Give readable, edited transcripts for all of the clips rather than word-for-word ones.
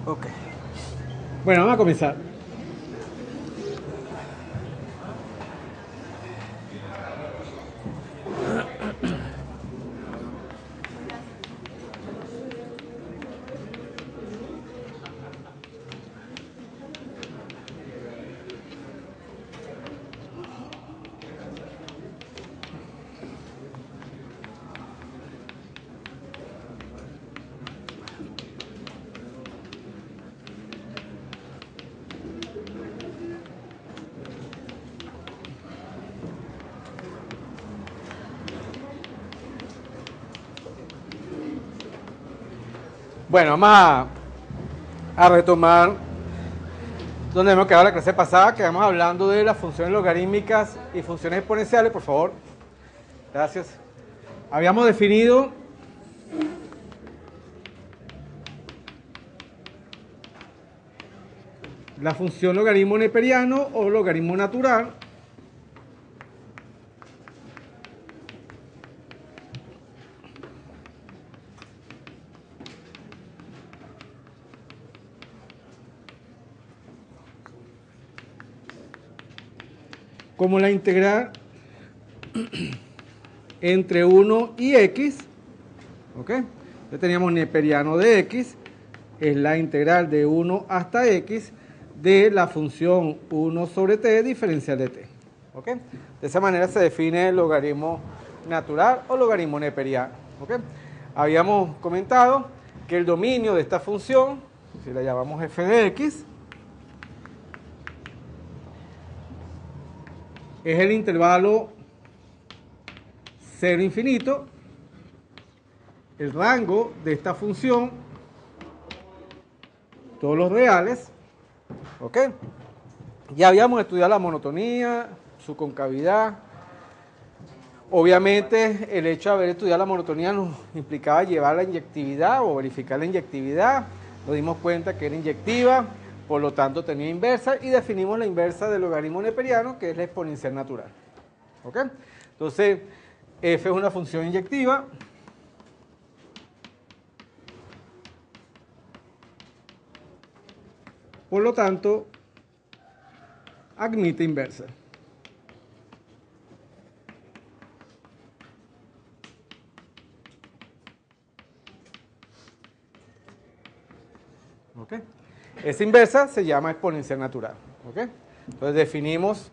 Ok. Bueno, vamos a comenzar. Bueno, a retomar donde hemos quedado la clase pasada. Quedamos hablando de las funciones logarítmicas y funciones exponenciales, por favor. Gracias. Habíamos definido la función logaritmo neperiano o logaritmo natural. Como la integral entre 1 y x, ¿ok? Entonces teníamos neperiano de x, es la integral de 1 hasta x de la función 1 sobre t diferencial de t, ¿ok? De esa manera se define el logaritmo natural o logaritmo neperiano, ¿ok? Habíamos comentado que el dominio de esta función, si la llamamos f de x, es el intervalo 0 infinito. El rango de esta función, todos los reales, ¿ok? Ya habíamos estudiado la monotonía, su concavidad. Obviamente el hecho de haber estudiado la monotonía nos implicaba llevar la inyectividad o verificar la inyectividad. Nos dimos cuenta que era inyectiva, por lo tanto tenía inversa, y definimos la inversa del logaritmo neperiano, que es la exponencial natural, ¿ok? Entonces, f es una función inyectiva. Por lo tanto, admite inversa. ¿Ok? Esa inversa se llama exponencial natural. ¿Ok? Entonces definimos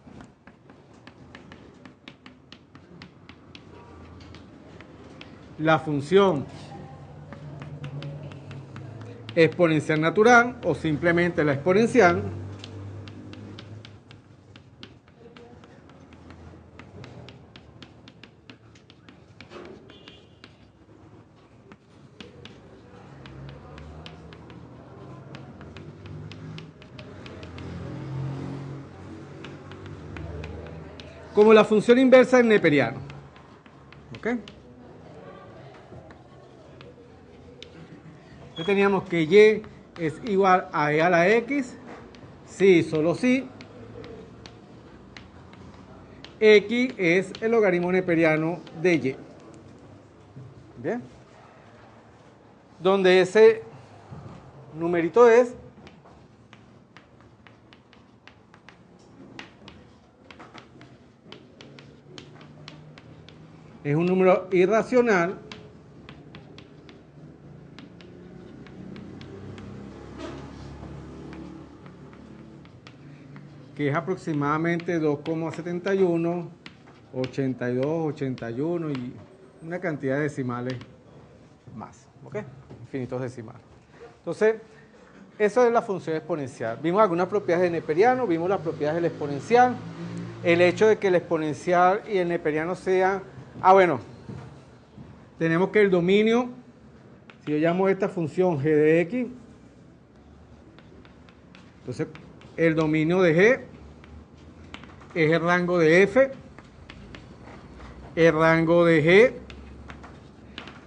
la función exponencial natural o simplemente la exponencial como la función inversa en neperiano. ¿Ok? Entonces teníamos que y es igual a e a la x, si, solo si, x es el logaritmo neperiano de y. Bien. Donde ese numerito es un número irracional que es aproximadamente 2,71, 82, 81 y una cantidad de decimales más, ¿ok? Infinitos decimales. Entonces, eso es la función exponencial. Vimos algunas propiedades de neperiano, vimos las propiedades del exponencial, el hecho de que el exponencial y el neperiano sean... bueno, tenemos que el dominio, si yo llamo esta función g de x, entonces el dominio de g es el rango de f, el rango de g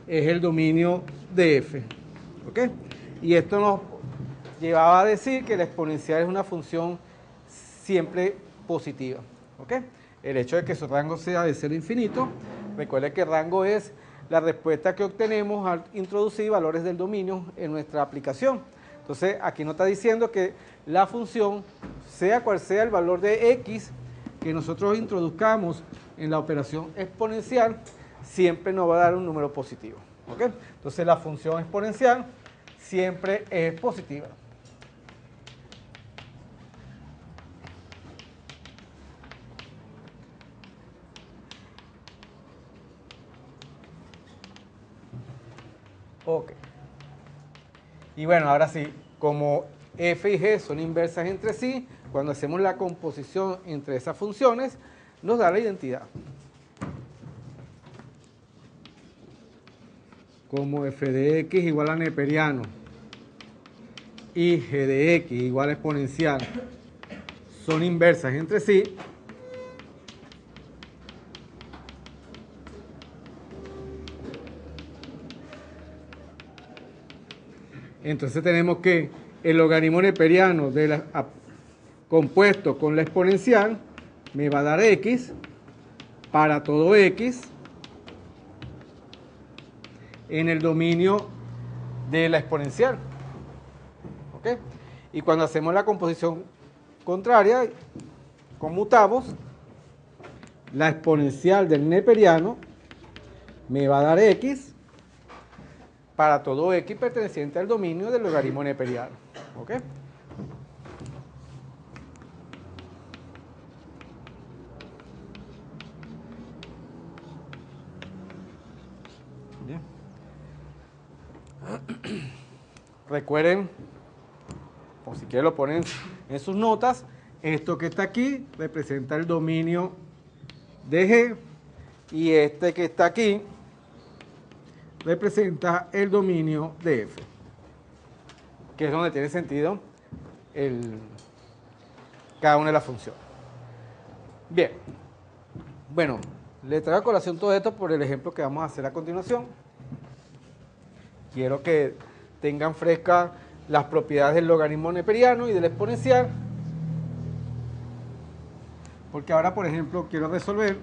es el dominio de f, ¿ok? Y esto nos llevaba a decir que la exponencial es una función siempre positiva, ¿ok? El hecho de que su rango sea de 0 a infinito, recuerde que el rango es la respuesta que obtenemos al introducir valores del dominio en nuestra aplicación. Entonces, aquí nos está diciendo que la función, sea cual sea el valor de x que nosotros introduzcamos en la operación exponencial, siempre nos va a dar un número positivo. ¿Ok? Entonces, la función exponencial siempre es positiva. Ok. Y bueno, ahora sí, como f y g son inversas entre sí, cuando hacemos la composición entre esas funciones, nos da la identidad. Como f de x igual a neperiano y g de x igual a exponencial son inversas entre sí, entonces tenemos que el logaritmo neperiano compuesto con la exponencial me va a dar x para todo x en el dominio de la exponencial. ¿Ok? Y cuando hacemos la composición contraria, conmutamos, la exponencial del neperiano me va a dar x para todo x perteneciente al dominio del logaritmo neperiano. ¿Ok? Bien. Recuerden, o si quieren lo ponen en sus notas, esto que está aquí representa el dominio de G y este que está aquí representa el dominio de F, que es donde tiene sentido cada una de las funciones. Bien, bueno, le traigo a colación todo esto por el ejemplo que vamos a hacer a continuación. Quiero que tengan fresca las propiedades del logaritmo neperiano y del exponencial, porque ahora, por ejemplo, quiero resolver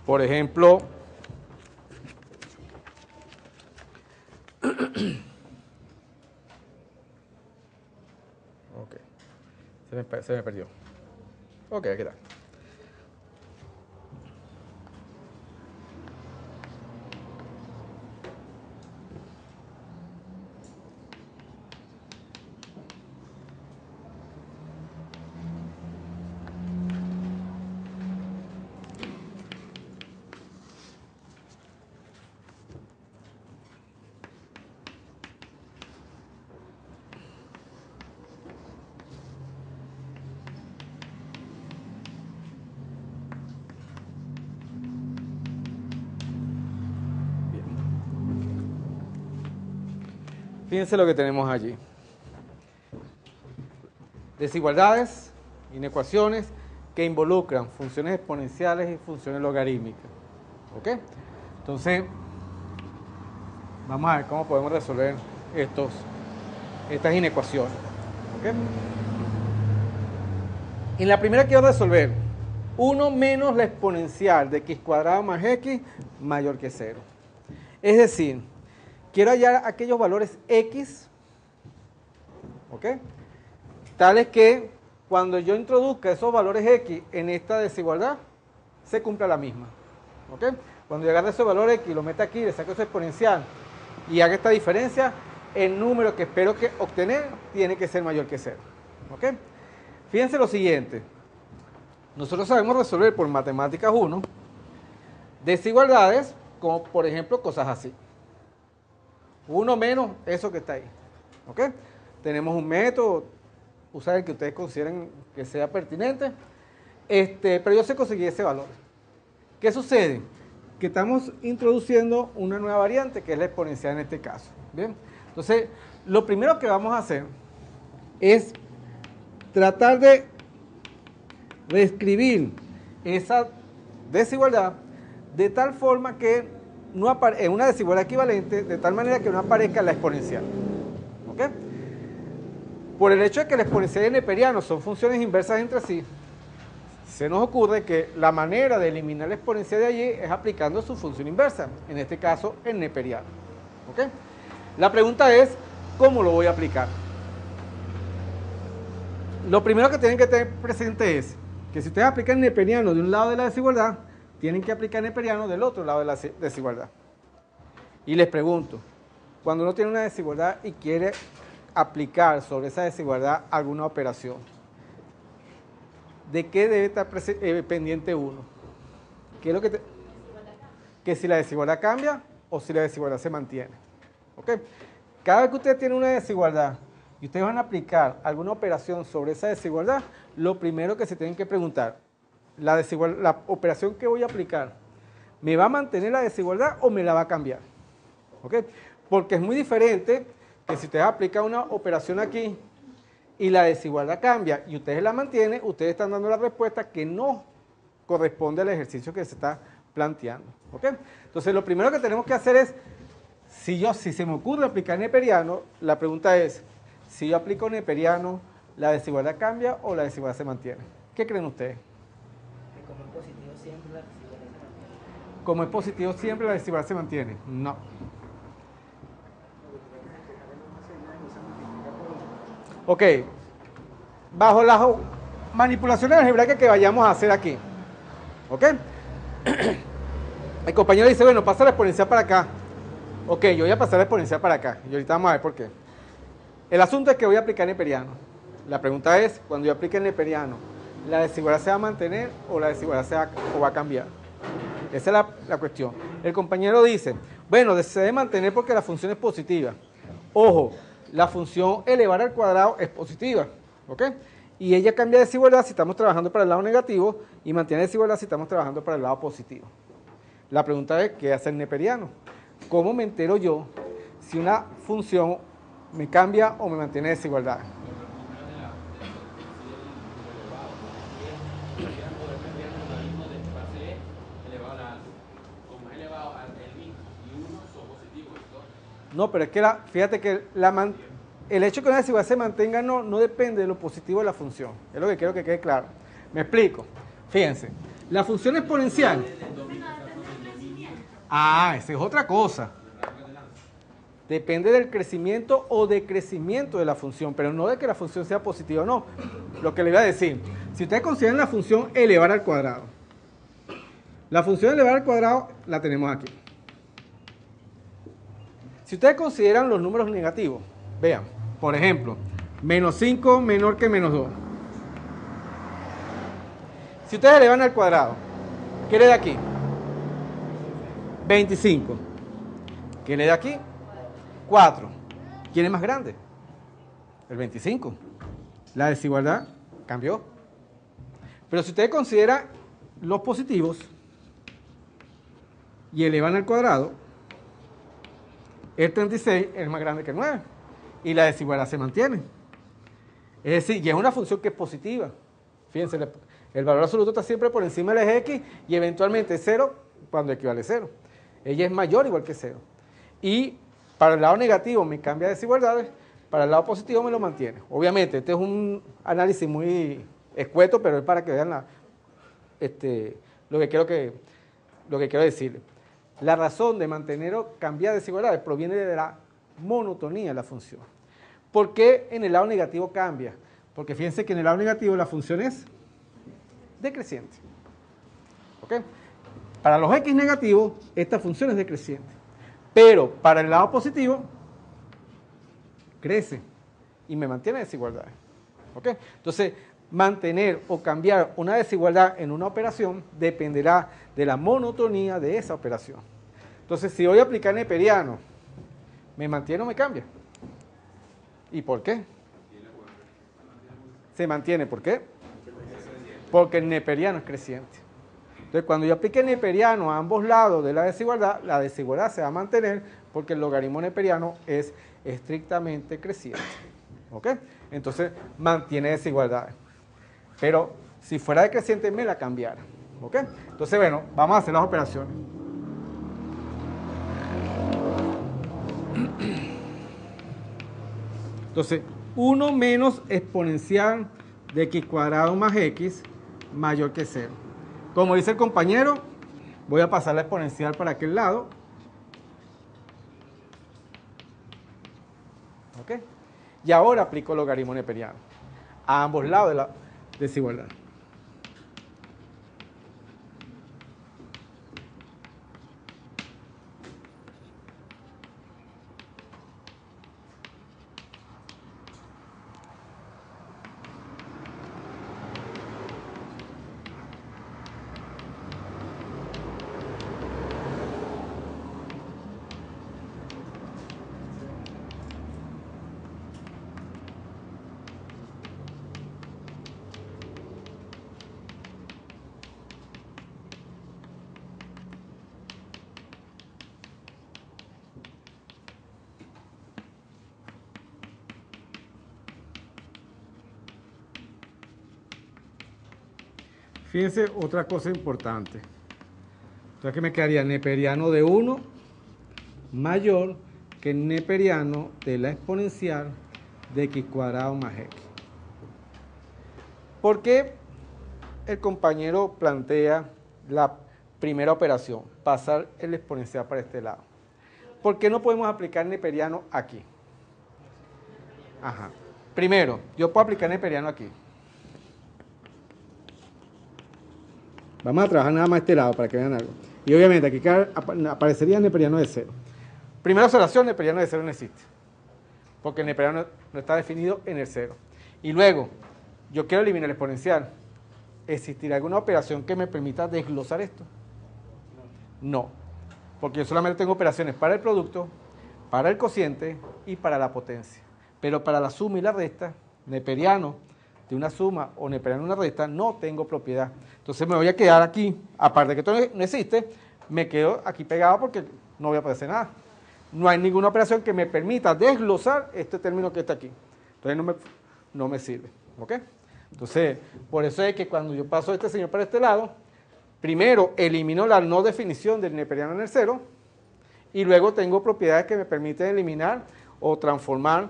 por ejemplo, ok, se me perdió. Ok, aquí está. Fíjense lo que tenemos allí. Desigualdades, inecuaciones que involucran funciones exponenciales y funciones logarítmicas. ¿Ok? Entonces, vamos a ver cómo podemos resolver estas inecuaciones. ¿Ok? En la primera quiero resolver 1 menos la exponencial de x cuadrado más x mayor que 0. Es decir, quiero hallar aquellos valores x, ¿ok?, tales que cuando yo introduzca esos valores x en esta desigualdad, se cumpla la misma. ¿Ok? Cuando yo agarre ese valor x y lo meta aquí, le saco esa exponencial y haga esta diferencia, el número que espero obtener tiene que ser mayor que 0. ¿Ok? Fíjense lo siguiente. Nosotros sabemos resolver por matemáticas 1 desigualdades, como por ejemplo cosas así. 1 menos eso que está ahí. ¿Ok? Tenemos un método, usar el que ustedes consideren que sea pertinente, pero yo sé conseguir ese valor. ¿Qué sucede? Que estamos introduciendo una nueva variante, que es la exponencial en este caso. ¿Bien? Entonces, lo primero que vamos a hacer es tratar de reescribir esa desigualdad de tal forma que no en una desigualdad equivalente, de tal manera que no aparezca la exponencial. ¿Ok? ¿Ok? Por el hecho de que el exponencial y el neperiano son funciones inversas entre sí, se nos ocurre que la manera de eliminar la exponencial de allí es aplicando su función inversa, en este caso el neperiano. ¿Ok? La pregunta es, ¿cómo lo voy a aplicar? Lo primero que tienen que tener presente es que si ustedes aplican neperiano de un lado de la desigualdad, tienen que aplicar neperiano del otro lado de la desigualdad. Y les pregunto, cuando uno tiene una desigualdad y quiere aplicar sobre esa desigualdad alguna operación, ¿de qué debe estar pendiente uno? ¿Qué es lo que si la desigualdad cambia o si la desigualdad se mantiene? ¿Ok? Cada vez que ustedes tienen una desigualdad y ustedes van a aplicar alguna operación sobre esa desigualdad, lo primero que se tienen que preguntar, la operación que voy a aplicar, ¿me va a mantener la desigualdad o me la va a cambiar? ¿Ok? Porque es muy diferente que si ustedes aplican una operación aquí y la desigualdad cambia y ustedes la mantienen, ustedes están dando la respuesta que no corresponde al ejercicio que se está planteando. ¿Ok? Entonces, lo primero que tenemos que hacer es, si se me ocurre aplicar neperiano, la pregunta es, si yo aplico neperiano, ¿la desigualdad cambia o la desigualdad se mantiene? ¿Qué creen ustedes? Que como es positivo siempre la desigualdad se mantiene. Como es positivo siempre, la desigualdad se mantiene. No. Ok. Bajo las manipulaciones algebraicas que vayamos a hacer aquí. ¿Ok? El compañero dice, bueno, pasa la exponencial para acá. Ok, yo voy a pasar la exponencial para acá. Y ahorita vamos a ver por qué. El asunto es que voy a aplicar neperiano. La pregunta es, cuando yo aplique neperiano, ¿la desigualdad se va a mantener o la desigualdad va a cambiar? Esa es la cuestión. El compañero dice, bueno, se debe mantener porque la función es positiva. Ojo, la función elevar al cuadrado es positiva. ¿Ok? Y ella cambia de desigualdad si estamos trabajando para el lado negativo y mantiene desigualdad si estamos trabajando para el lado positivo. La pregunta es, ¿qué hace el neperiano? ¿Cómo me entero yo si una función me cambia o me mantiene desigualdad? No, pero es que fíjate que el hecho de que una desigualdad se mantenga no depende de lo positivo de la función. Es lo que quiero que quede claro. Me explico. Fíjense, la función exponencial. Esa es otra cosa. Depende del crecimiento o decrecimiento de la función, pero no de que la función sea positiva o no. Lo que le voy a decir, si ustedes consideran la función elevar al cuadrado, la función elevar al cuadrado la tenemos aquí. Si ustedes consideran los números negativos, vean, por ejemplo, menos 5 menor que menos 2. Si ustedes elevan al cuadrado, ¿qué le da aquí? 25. ¿Qué le da aquí? 4. ¿Quién es más grande? El 25. La desigualdad cambió. Pero si ustedes consideran los positivos y elevan al cuadrado, el 36 es más grande que el 9 y la desigualdad se mantiene. Es decir, y es una función que es positiva. Fíjense, el valor absoluto está siempre por encima del eje X y eventualmente 0 cuando equivale a 0. Ella es mayor o igual que 0. Y para el lado negativo me cambia desigualdades, para el lado positivo me lo mantiene. Obviamente, este es un análisis muy escueto, pero es para que vean lo que quiero decir. La razón de mantener o cambiar desigualdades proviene de la monotonía de la función. ¿Por qué en el lado negativo cambia? Porque fíjense que en el lado negativo la función es decreciente. ¿Ok? Para los x negativos, esta función es decreciente. Pero para el lado positivo, crece y me mantiene desigualdades. ¿Ok? Entonces, mantener o cambiar una desigualdad en una operación dependerá de la monotonía de esa operación. Entonces, si voy a aplicar neperiano, ¿me mantiene o me cambia? ¿Y por qué? Se mantiene, ¿por qué? Porque el neperiano es creciente. Entonces, cuando yo aplique neperiano a ambos lados de la desigualdad se va a mantener porque el logaritmo neperiano es estrictamente creciente. ¿Ok? Entonces, mantiene desigualdades. Pero si fuera decreciente, me la cambiara. ¿Ok? Entonces, bueno, vamos a hacer las operaciones. Entonces, 1 menos exponencial de x cuadrado más x mayor que 0. Como dice el compañero, voy a pasar la exponencial para aquel lado. ¿Ok? Y ahora aplico el logaritmo neperiano a ambos lados de la desigualdad. Fíjense otra cosa importante. Entonces, ¿qué me quedaría? Neperiano de 1 mayor que el neperiano de la exponencial de x cuadrado más x. ¿Por qué el compañero plantea la primera operación? Pasar el exponencial para este lado. ¿Por qué no podemos aplicar neperiano aquí? Ajá. Primero, yo puedo aplicar neperiano aquí. Vamos a trabajar nada más este lado para que vean algo. Y obviamente aquí aparecería el neperiano de 0. Primera observación, neperiano de 0 no existe. Porque el neperiano no está definido en el 0. Y luego, yo quiero eliminar el exponencial. ¿Existirá alguna operación que me permita desglosar esto? No. Porque yo solamente tengo operaciones para el producto, para el cociente y para la potencia. Pero para la suma y la resta, neperiano de una suma o neperiano de una resta, no tengo propiedad. Entonces me voy a quedar aquí, aparte de que esto no existe, me quedo aquí pegado porque no voy a poder hacer nada. No hay ninguna operación que me permita desglosar este término que está aquí. Entonces no me sirve. ¿Ok? Entonces, por eso es que cuando yo paso a este señor para este lado, primero elimino la no definición del neperiano en el 0 y luego tengo propiedades que me permiten eliminar o transformar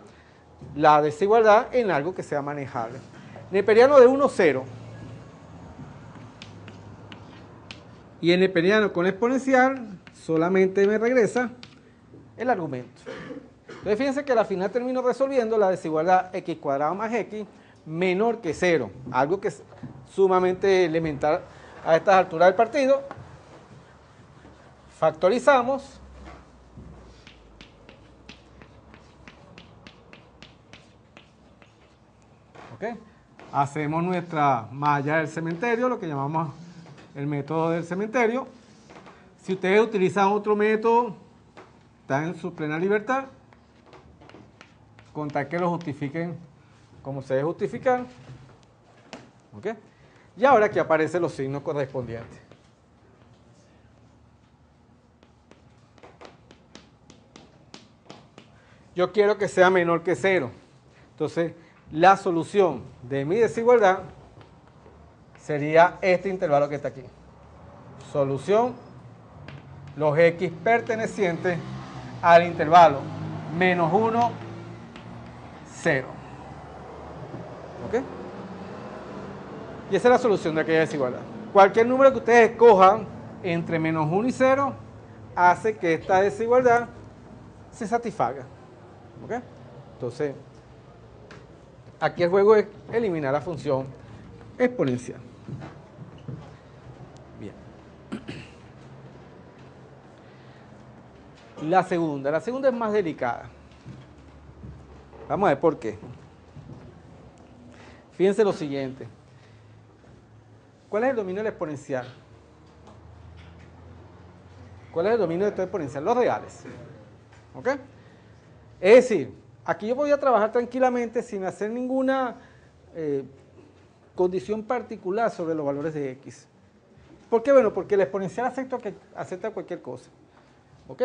la desigualdad en algo que sea manejable. Neperiano de 1, 0. Y el neperiano con exponencial solamente me regresa el argumento. Entonces fíjense que al final termino resolviendo la desigualdad x cuadrado más x menor que 0. Algo que es sumamente elemental a estas alturas del partido. Factorizamos. ¿Ok? Hacemos nuestra malla del cementerio, lo que llamamos el método del cementerio. Si ustedes utilizan otro método, están en su plena libertad, con tal que lo justifiquen como se debe justificar. ¿Ok? Y ahora aquí aparecen los signos correspondientes. Yo quiero que sea menor que 0. Entonces, la solución de mi desigualdad sería este intervalo que está aquí. Solución, los x pertenecientes al intervalo menos 1, 0. ¿Ok? Y esa es la solución de aquella desigualdad. Cualquier número que ustedes escojan entre menos 1 y 0 hace que esta desigualdad se satisfaga. ¿Ok? Entonces, aquí el juego es eliminar la función exponencial. Bien. La segunda es más delicada. Vamos a ver por qué. Fíjense lo siguiente. ¿Cuál es el dominio del exponencial? ¿Cuál es el dominio de todo exponencial? Los reales. ¿Ok? Es decir, aquí yo voy a trabajar tranquilamente sin hacer ninguna condición particular sobre los valores de x. ¿Por qué? Bueno, porque el exponencial acepta cualquier cosa. ¿Ok?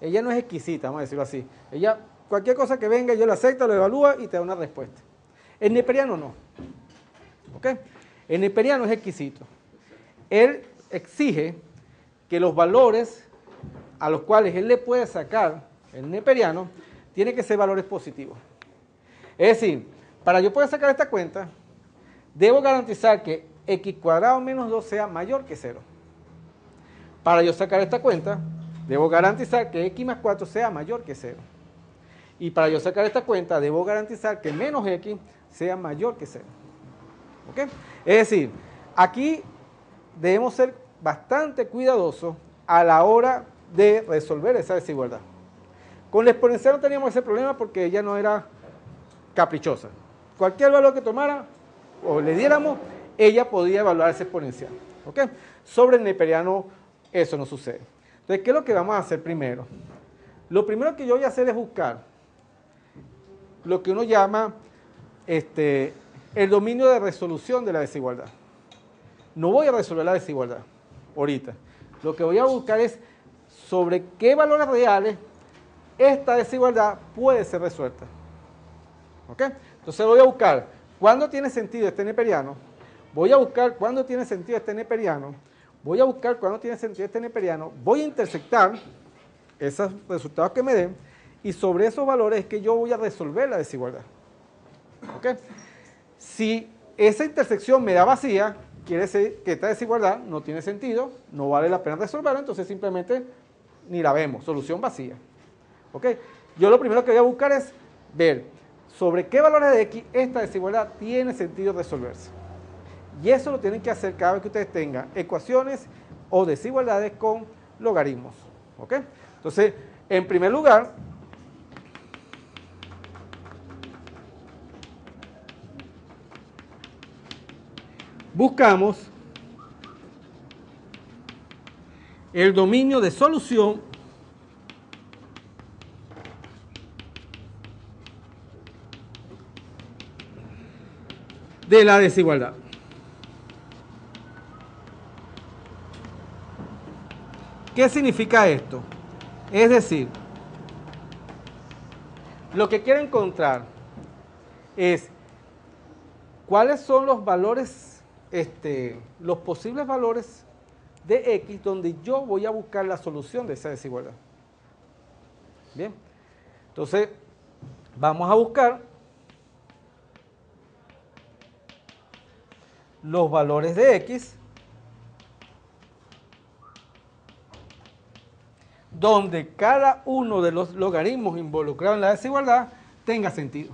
Ella no es exquisita, vamos a decirlo así. Ella, cualquier cosa que venga, yo la acepta, lo evalúa y te da una respuesta. El neperiano no. ¿Ok? El neperiano es exquisito. Él exige que los valores a los cuales él le puede sacar el neperiano tienen que ser valores positivos. Es decir, para yo poder sacar esta cuenta, debo garantizar que x cuadrado menos 2 sea mayor que 0. Para yo sacar esta cuenta, debo garantizar que x más 4 sea mayor que 0. Y para yo sacar esta cuenta, debo garantizar que menos x sea mayor que 0. ¿Ok? Es decir, aquí debemos ser bastante cuidadosos a la hora de resolver esa desigualdad. Con la exponencial no teníamos ese problema porque ella no era caprichosa. Cualquier valor que tomara o le diéramos, ella podía evaluar esa exponencial. ¿Ok? Sobre el neperiano eso no sucede. Entonces, ¿qué es lo que vamos a hacer primero? Lo primero que yo voy a hacer es buscar lo que uno llama el dominio de resolución de la desigualdad. No voy a resolver la desigualdad ahorita. Lo que voy a buscar es sobre qué valores reales esta desigualdad puede ser resuelta. ¿Ok? Entonces voy a buscar cuándo tiene sentido este neperiano, voy a buscar cuándo tiene sentido este neperiano, voy a buscar cuándo tiene sentido este neperiano, voy a intersectar esos resultados que me den y sobre esos valores es que yo voy a resolver la desigualdad. ¿Ok? Si esa intersección me da vacía, quiere decir que esta desigualdad no tiene sentido, no vale la pena resolverla, entonces simplemente ni la vemos, solución vacía. ¿Ok? Yo lo primero que voy a buscar es ver sobre qué valores de x esta desigualdad tiene sentido resolverse. Y eso lo tienen que hacer cada vez que ustedes tengan ecuaciones o desigualdades con logaritmos. ¿Ok? Entonces, en primer lugar, buscamos el dominio de solución de la desigualdad. ¿Qué significa esto? Es decir, lo que quiero encontrar es cuáles son los valores, los posibles valores de x donde yo voy a buscar la solución de esa desigualdad. Bien, entonces vamos a buscar los valores de x donde cada uno de los logaritmos involucrados en la desigualdad tenga sentido.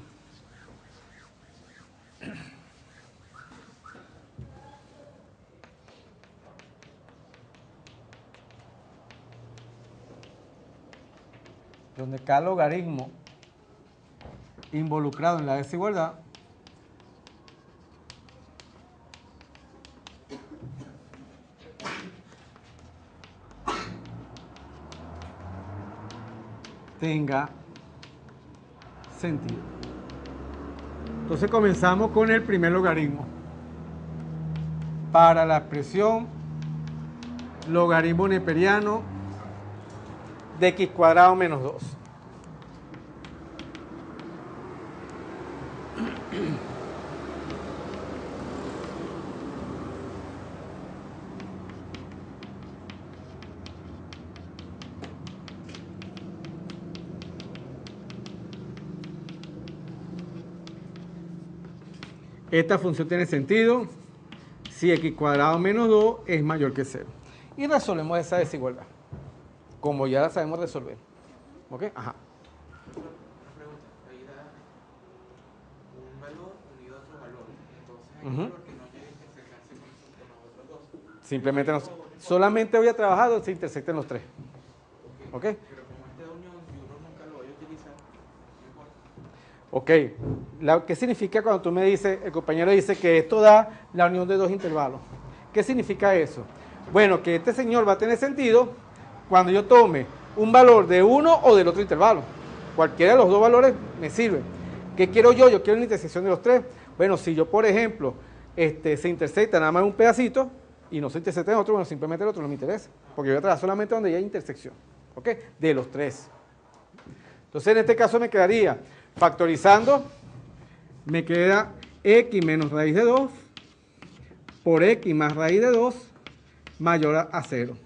Donde cada logaritmo involucrado en la desigualdad tenga sentido. Entonces comenzamos con el primer logaritmo. Para la expresión logaritmo neperiano de x cuadrado menos 2. Esta función tiene sentido si x cuadrado menos 2 es mayor que 0. Y resolvemos esa desigualdad, como ya la sabemos resolver. ¿Ok? Ajá. Una pregunta. Ahí da un valor unido a otro valor. Entonces hay un valor que no llega a intersectarse con los otros dos. Simplemente solamente voy a trabajar donde se intersecten los tres. ¿Ok? Pero como esta unión, si uno nunca lo vaya a utilizar, no importa. Ok. ¿Qué significa cuando tú me dices, el compañero dice que esto da la unión de dos intervalos? ¿Qué significa eso? Bueno, que este señor va a tener sentido cuando yo tome un valor de uno o del otro intervalo. Cualquiera de los dos valores me sirve. ¿Qué quiero yo? Yo quiero una intersección de los tres. Bueno, si yo, por ejemplo, se intersecta nada más un pedacito y no se intersecta en otro, bueno, simplemente el otro no me interesa. Porque yo voy a trabajar solamente donde hay intersección. ¿Ok? De los tres. Entonces, en este caso me quedaría, factorizando, me queda x menos raíz de 2 por x más raíz de 2 mayor a 0.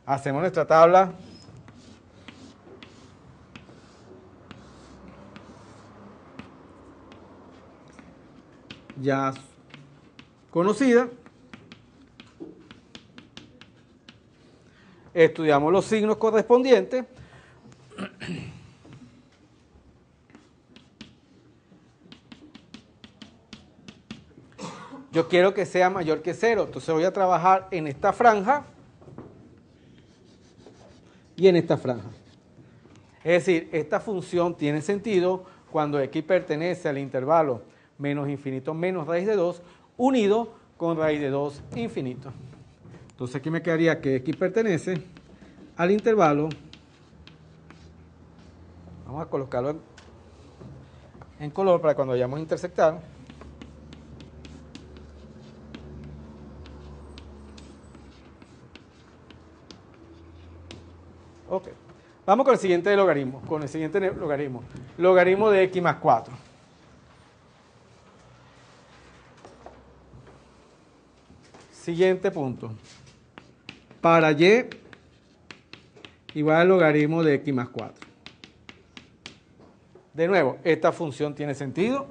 Hacemos nuestra tabla. ya conocida. Estudiamos los signos correspondientes. Yo quiero que sea mayor que 0, entonces voy a trabajar en esta franja y en esta franja. Es decir, esta función tiene sentido cuando x pertenece al intervalo menos infinito menos raíz de 2 unido con raíz de 2 infinito. Entonces aquí me quedaría que x pertenece al intervalo, vamos a colocarlo en color para cuando vayamos a intersectar, ok. Vamos con el siguiente logaritmo, logaritmo de x más 4. Siguiente punto. Para y igual al logaritmo de x más 4. De nuevo, esta función tiene sentido.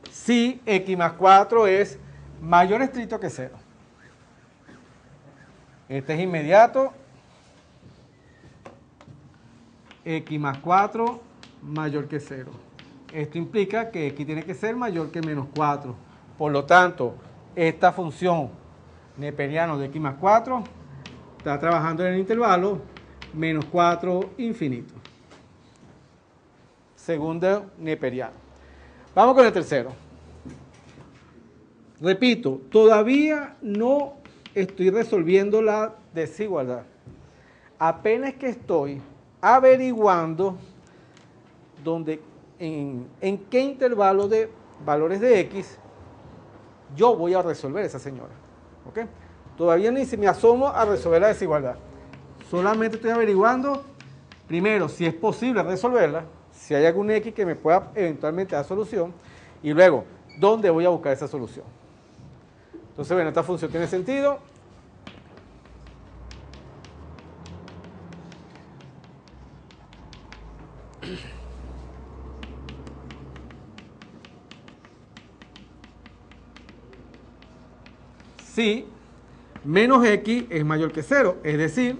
Si x más 4 es mayor estricto que 0. Este es inmediato. X más 4 mayor que 0. Esto implica que x tiene que ser mayor que menos 4. Por lo tanto, esta función neperiana de x más 4 está trabajando en el intervalo menos 4 infinito. Segundo neperiano. Vamos con el tercero. Repito, todavía no estoy resolviendo la desigualdad. Apenas que estoy averiguando en qué intervalo de valores de x yo voy a resolver esa señora. ¿Ok? Todavía ni si me asomo a resolver la desigualdad. Solamente estoy averiguando, primero, si es posible resolverla, si hay algún x que me pueda eventualmente dar solución, y luego, ¿dónde voy a buscar esa solución? Entonces, bueno, esta función tiene sentido. Si menos x es mayor que 0, es decir,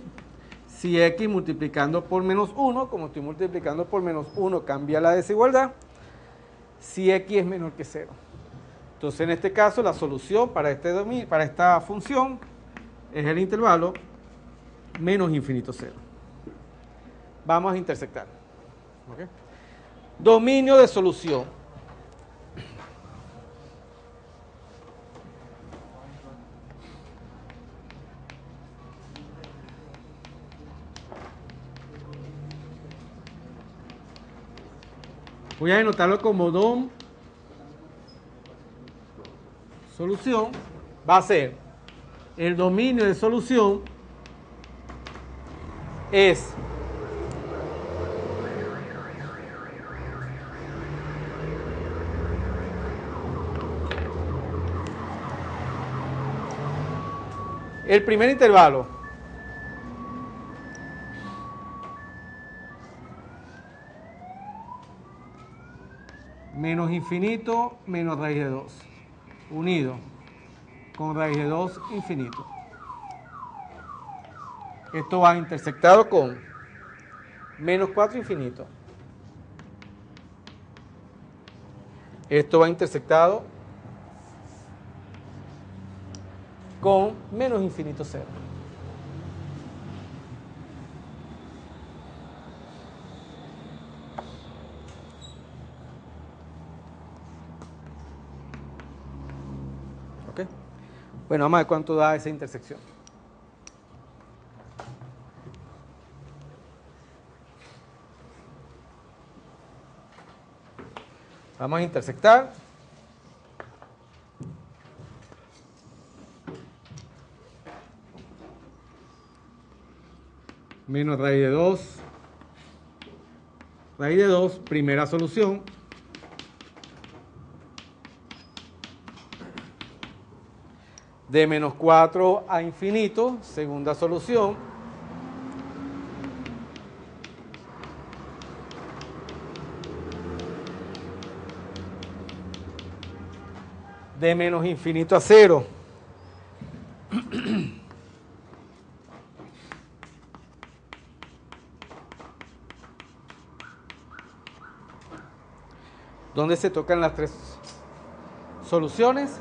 si x multiplicando por menos 1, como estoy multiplicando por menos 1, cambia la desigualdad, si x es menor que 0. Entonces, en este caso, la solución para esta función es el intervalo menos infinito 0. Vamos a intersectar. ¿Okay? Dominio de solución. Voy a denotarlo como dom solución. Va a ser el dominio de solución es el primer intervalo menos infinito menos raíz de 2 unido con raíz de 2 infinito. Esto va intersectado con menos 4 infinito. Esto va intersectado con menos infinito 0. ¿Ok? Bueno, vamos a ver cuánto da esa intersección. Vamos a intersectar. Menos raíz de 2. Raíz de 2, primera solución. De menos 4 a infinito, segunda solución. De menos infinito a 0. ¿Dónde se tocan las tres soluciones?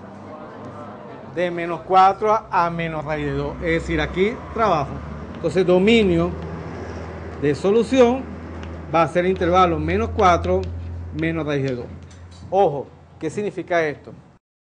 De menos 4 a menos raíz de 2. Es decir, aquí trabajo. Entonces, dominio de solución va a ser intervalo menos 4 menos raíz de 2. Ojo, ¿qué significa esto?